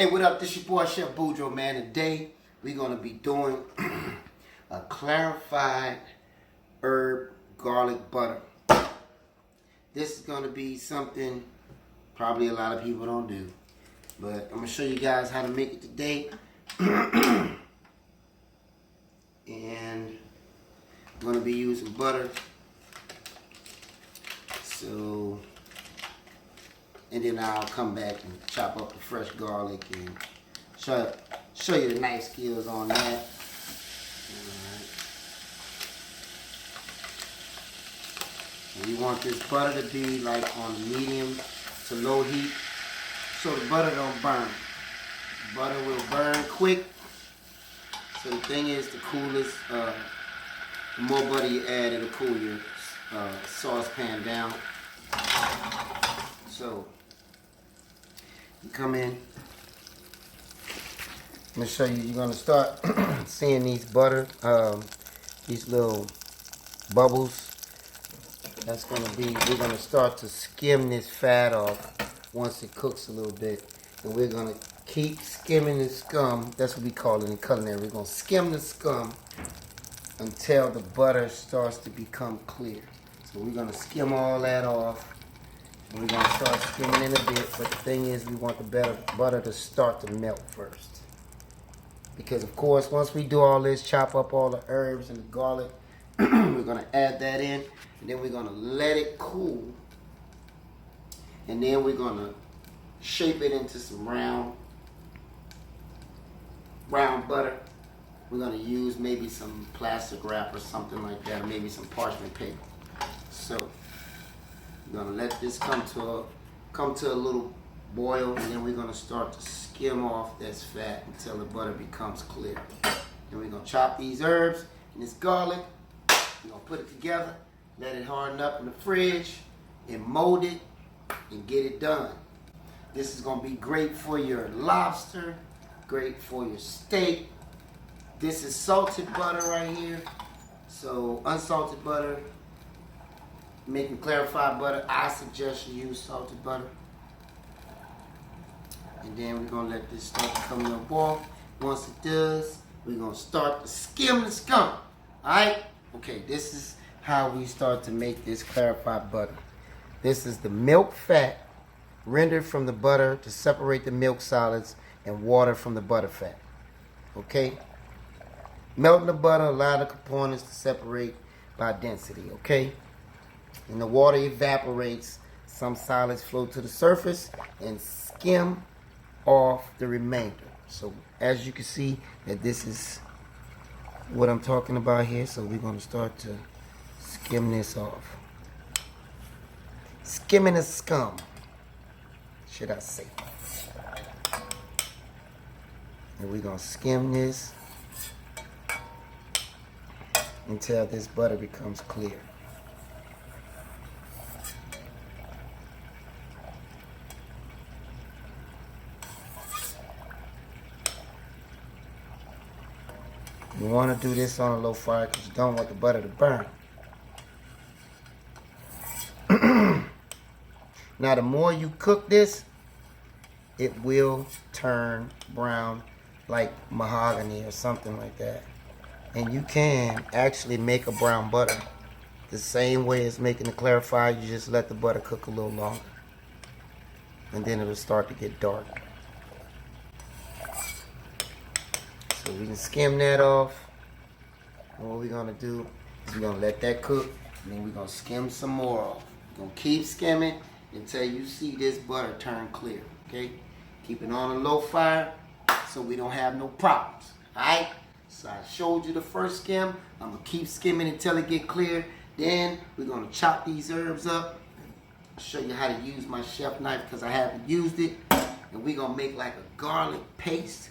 Hey, what up? This your boy Chef Boudreaux, man. Today we're gonna be doing a clarified herb garlic butter. This is gonna be something probably a lot of people don't do, but I'm gonna show you guys how to make it today. And I'm gonna be using butter. And then I'll come back and chop up the fresh garlic and show you the nice skills on that. Alright. And you want this butter to be like on medium to low heat so the butter don't burn. Butter will burn quick. So the thing is, the more butter you add, it'll cool your saucepan down. So you come in. I'm gonna show you. You're gonna start seeing these butter, these little bubbles. That's gonna be. We're gonna start to skim this fat off once it cooks a little bit, and we're gonna keep skimming the scum. That's what we call it in culinary. We're gonna skim the scum until the butter starts to become clear. So we're gonna skim all that off. We're going to start skimming in a bit, but the thing is we want the butter to start to melt first. Because of course, once we do all this, chop up all the herbs and the garlic, we're going to add that in, and then we're going to let it cool. And then we're going to shape it into some round butter. We're going to use maybe some plastic wrap or something like that, or maybe some parchment paper. So we're gonna let this come to a little boil, and then we're gonna start to skim off this fat until the butter becomes clear. Then we're gonna chop these herbs and this garlic. We're gonna put it together, let it harden up in the fridge, and mold it and get it done. This is gonna be great for your lobster, great for your steak. This is salted butter right here. So unsalted butter, making clarified butter, I suggest you use salted butter. And then we're going to let this start to come to a boil. Once it does, we're going to start to skim the scum. Alright? Okay, this is how we start to make this clarified butter. This is the milk fat rendered from the butter to separate the milk solids and water from the butter fat. Okay? Melting the butter, allow the components to separate by density. Okay? And the water evaporates, some solids float to the surface and skim off the remainder. So as you can see, that this is what I'm talking about here. So we're going to start to skim this off. Skimming the scum, should I say. And we're going to skim this until this butter becomes clear. You want to do this on a low fire because you don't want the butter to burn. Now, the more you cook this, it will turn brown like mahogany or something like that. And you can actually make a brown butter the same way as making the clarified. You just let the butter cook a little longer. And then it'll start to get dark. So we can skim that off. And what we're gonna do is we're gonna let that cook, and then we're gonna skim some more off. We're gonna keep skimming until you see this butter turn clear. Okay? Keep it on a low fire so we don't have no problems. Alright? So I showed you the first skim. I'm gonna keep skimming until it get clear. Then we're gonna chop these herbs up. I'll show you how to use my chef knife because I haven't used it. And we're gonna make like a garlic paste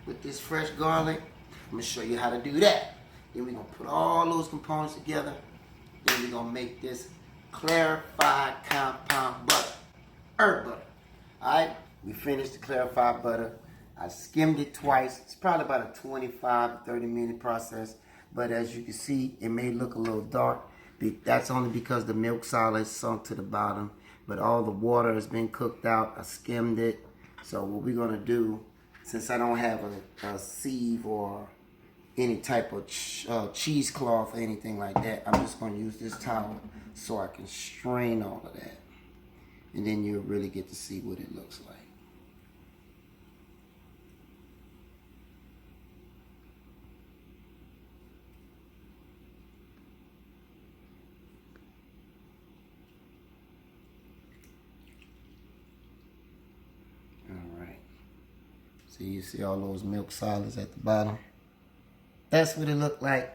with this fresh garlic. I'm gonna show you how to do that. Then we're gonna put all those components together. Then we're gonna make this clarified compound butter, herb butter. Alright, we finished the clarified butter. I skimmed it twice. It's probably about a 25 to 30 minute process, but as you can see, it may look a little dark. That's only because the milk solids sunk to the bottom, but all the water has been cooked out. I skimmed it, So what we're gonna do, since I don't have a sieve or any type of cheesecloth or anything like that, I'm just gonna use this towel so I can strain all of that. And then you'll really get to see what it looks like. So you see all those milk solids at the bottom. That's what it looked like.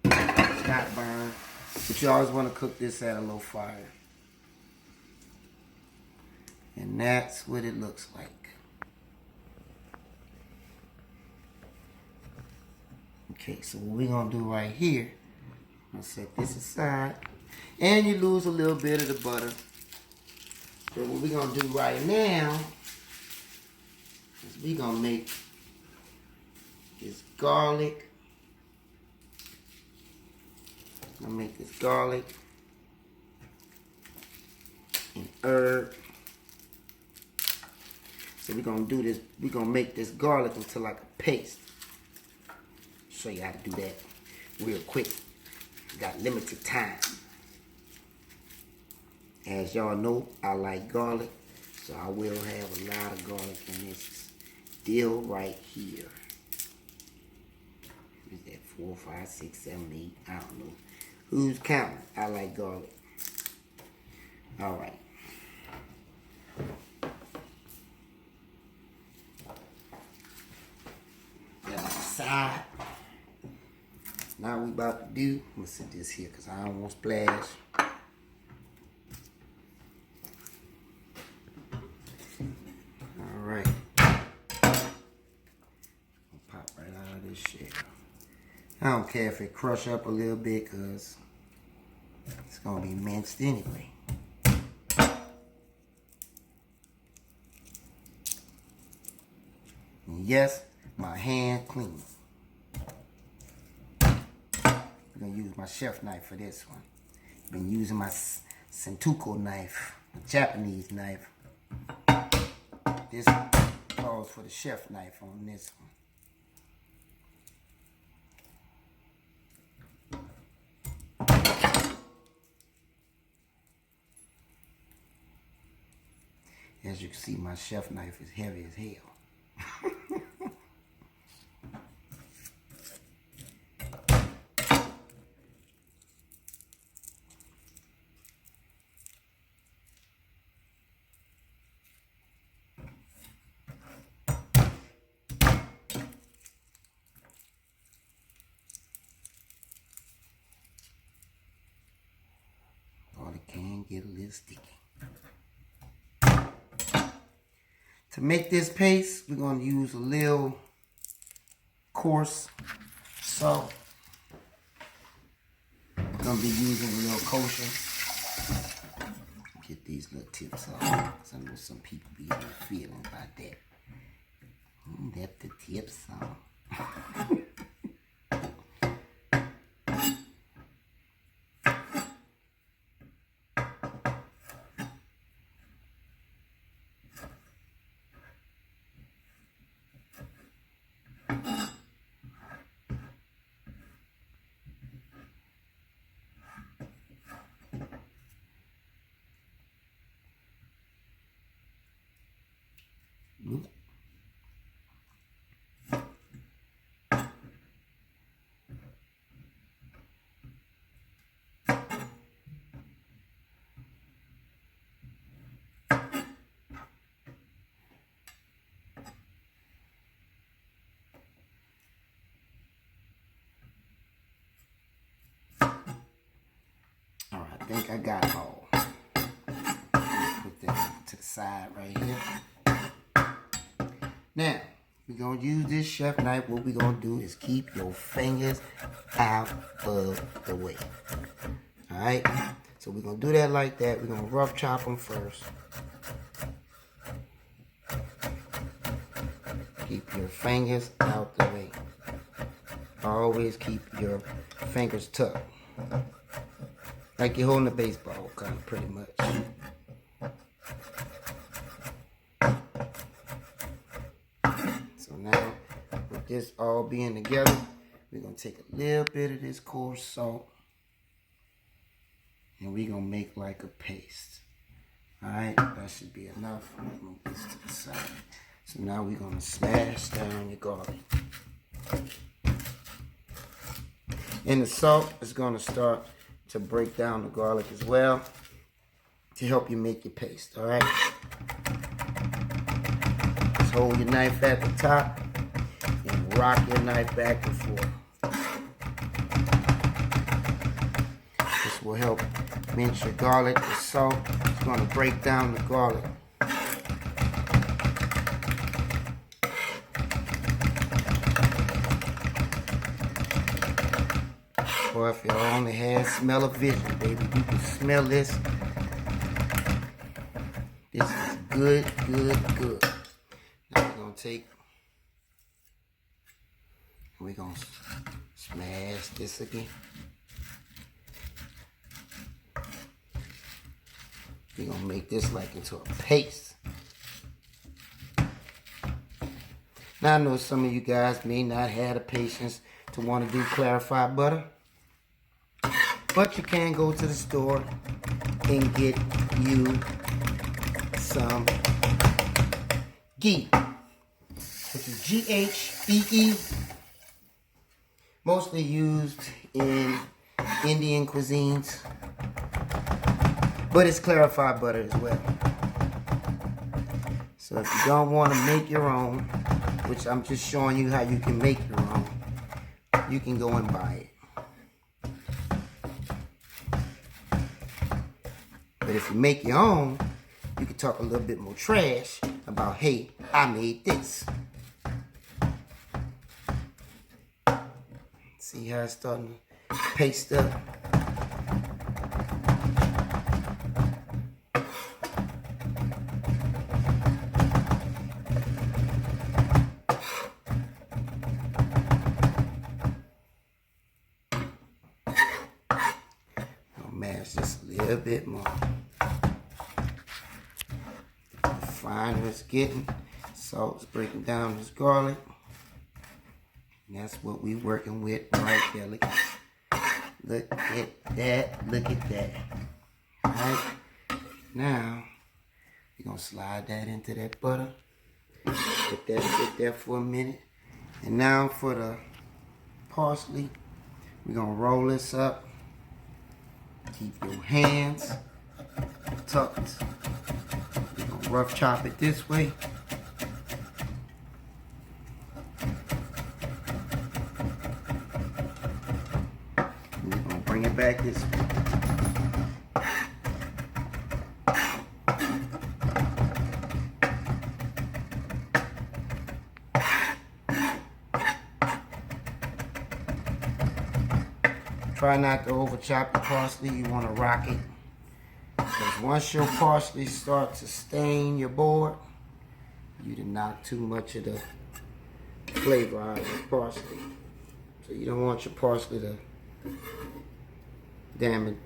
It's not burned. But you always want to cook this at a low fire. And that's what it looks like. Okay, so what we're going to do right here, I'm going to set this aside. And you lose a little bit of the butter. So what we're going to do right now, we're going to make this garlic. I'm going to make this garlic and herb. So we're going to do this. We're going to make this garlic into like a paste. Show you how to do that real quick. We got limited time. As y'all know, I like garlic. So I will have a lot of garlic in this deal right here. Is that 4, 5, 6, 7, 8? I don't know. Who's counting? I like garlic. All right. That's the side. Now we about to do. I'm gonna set this here because I don't want to splash. All right. Pop right out of this shit. I don't care if it crush up a little bit because it's gonna be minced anyway. And yes, my hand clean. I'm gonna use my chef knife for this one. Been using my Sentuko knife, a Japanese knife. This calls for the chef knife on this one. As you can see, my chef knife is heavy as hell. Or it can get a little sticky. To make this paste, we're going to use a little coarse salt. I'm going to be using a little kosher. Get these little tips off. Because I know some people be feeling about that. Left the tips on. Alright, I think I got it all. Put that to the side right here. Now, we're going to use this chef knife. What we're going to do is keep your fingers out of the way. Alright? So we're going to do that like that. We're going to rough chop them first. Keep your fingers out the way. Always keep your fingers tucked. Like you're holding a baseball, kind of, pretty much. now, with this all being together, we're going to take a little bit of this coarse salt and we're going to make like a paste. Alright, that should be enough. Move this to the side. So now we're going to smash down your garlic. And the salt is going to start to break down the garlic as well to help you make your paste. Alright? Just hold your knife at the top and rock your knife back and forth. This will help mince your garlic. The salt is going to break down the garlic. Or if you only had smell of vision, baby, you can smell this. This is good, good, good. Now we're going to take, we're going to smash this again. We're going to make this like into a paste. Now I know some of you guys may not have the patience to want to do clarified butter. But you can go to the store and get you some ghee, which is G-H-E-E, mostly used in Indian cuisines, but it's clarified butter as well. So if you don't want to make your own, which I'm just showing you how you can make your own, you can go and buy it. But if you make your own, you can talk a little bit more trash about, hey, I made this. See how it's starting to paste up? I'll mash this a little bit more. Finer it's getting, salt's breaking down this garlic, and that's what we working with right there. Look at that, look at that. All right, now we're gonna slide that into that butter. Let that sit there for a minute, and now for the parsley, we're gonna roll this up. Keep your hands tucked. Rough chop it this way. And we're going to bring it back this way. Try not to over chop your parsley. You want to rock it. Because once your parsley starts to stain your board, you done knock too much of the flavor out of your parsley. So you don't want your parsley to damage,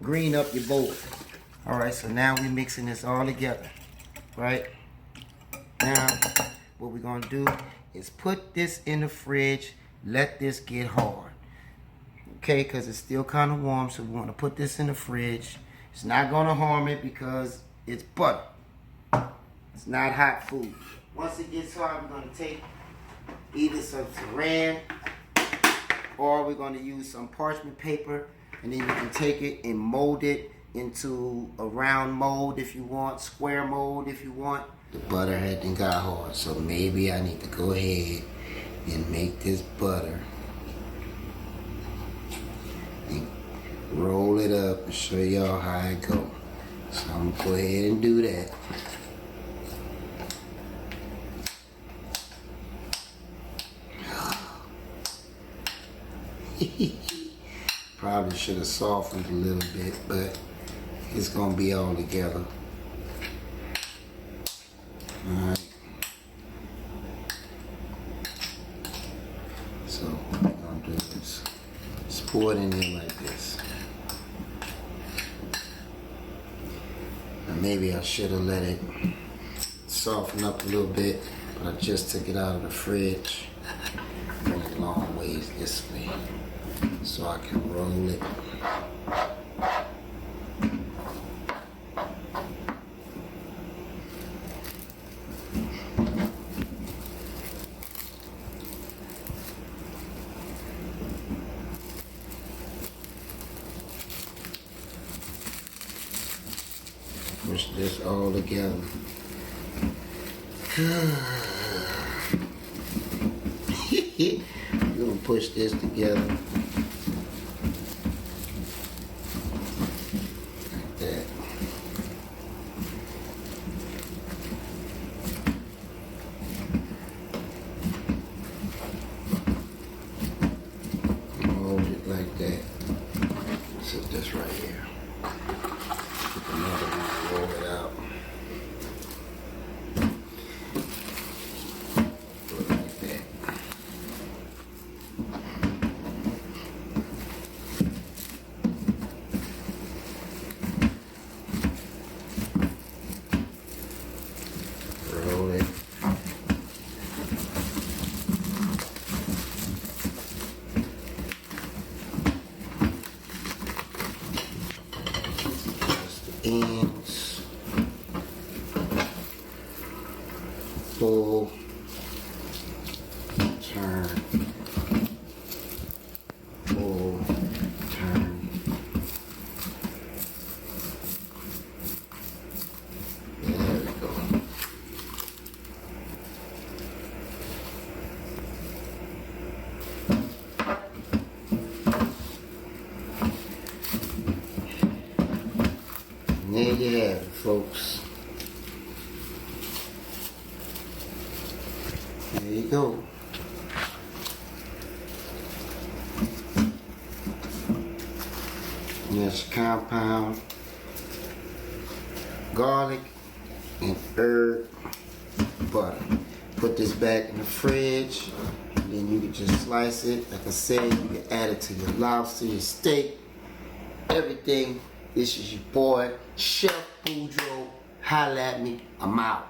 green up your board. Alright, so now we're mixing this all together. Right? Now, what we're going to do is put this in the fridge, let this get hard. Okay, because it's still kind of warm, so we want to put this in the fridge. It's not going to harm it because it's butter. It's not hot food. Once it gets hard, we're going to take either some saran or we're going to use some parchment paper, and then you can take it and mold it into a round mold if you want, square mold if you want. The butter hadn't got hard, so maybe I need to go ahead and make this butter and roll it up and show y'all how it goes. So I'm gonna go ahead and do that. Probably should have softened a little bit, but it's gonna be all together. Alright. So what we're gonna do is just pour it in there like this. Now maybe I should have let it soften up a little bit, but I just took it out of the fridge. Bring it long ways this way so I can roll it. Push this all together. We're gonna push this together. Like that. Hold it like that. Set this right here. Another one, roll it out. Put it like that. Roll it. Ends, pull, turn, pull, turn. There we go. And there you have it, folks. There you go. And that's compound garlic and herb butter. Put this back in the fridge. And then you can just slice it. Like I said, you can add it to your lobster, your steak, everything. This is your boy, Chef Boudreaux. Holla at me. I'm out.